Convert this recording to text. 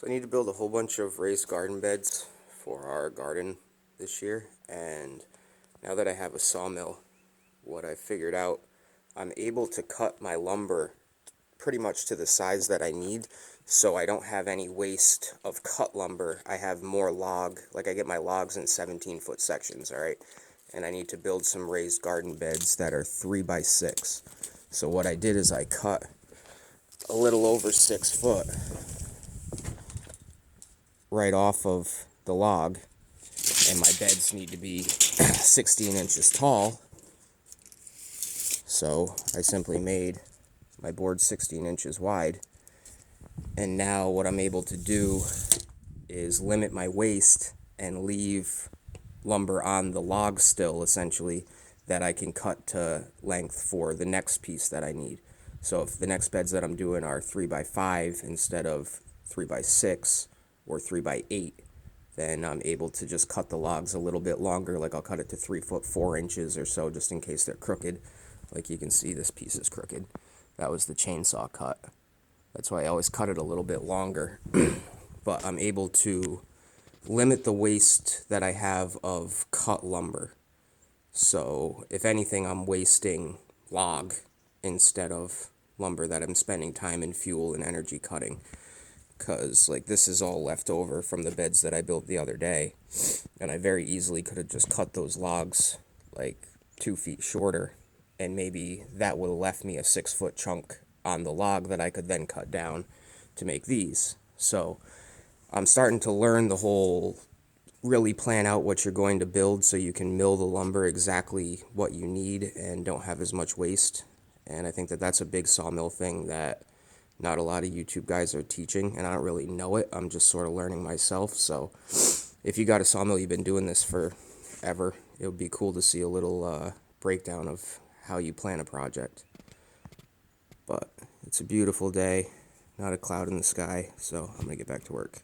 So I need to build a whole bunch of raised garden beds for our garden this year, and now that I have a sawmill, what I figured out, I'm able to cut my lumber pretty much to the size that I need, so I don't have any waste of cut lumber. I have more log, like I get my logs in 17-foot sections, alright? And I need to build some raised garden beds that are 3 by 6. So what I did is I cut a little over 6 foot right off of the log, and my beds need to be 16 inches tall, so I simply made my board 16 inches wide. And now what I'm able to do is limit my waste and leave lumber on the log still, essentially, that I can cut to length for the next piece that I need. So if the next beds that I'm doing are 3 by 5 instead of 3 by 6 or 3 by 8, then I'm able to just cut the logs a little bit longer. Like I'll cut it to 3 foot 4 inches or so, just in case they're crooked. Like you can see, this piece is crooked. That was the chainsaw cut. That's why I always cut it a little bit longer. But I'm able to limit the waste that I have of cut lumber. So if anything, I'm wasting log instead of lumber that I'm spending time and fuel and energy cutting. Because like this is all left over from the beds that I built the other day, and I very easily could have just cut those logs like 2 feet shorter, and maybe that would have left me a 6-foot chunk on the log that I could then cut down to make these. So I'm starting to learn the whole really plan out what you're going to build so you can mill the lumber exactly what you need and don't have as much waste. And I think that that's a big sawmill thing that not a lot of YouTube guys are teaching, and I don't really know it. I'm just sort of learning myself. So if you got a sawmill, you've been doing this forever, it would be cool to see a little breakdown of how you plan a project. But it's a beautiful day, not a cloud in the sky, so I'm going to get back to work.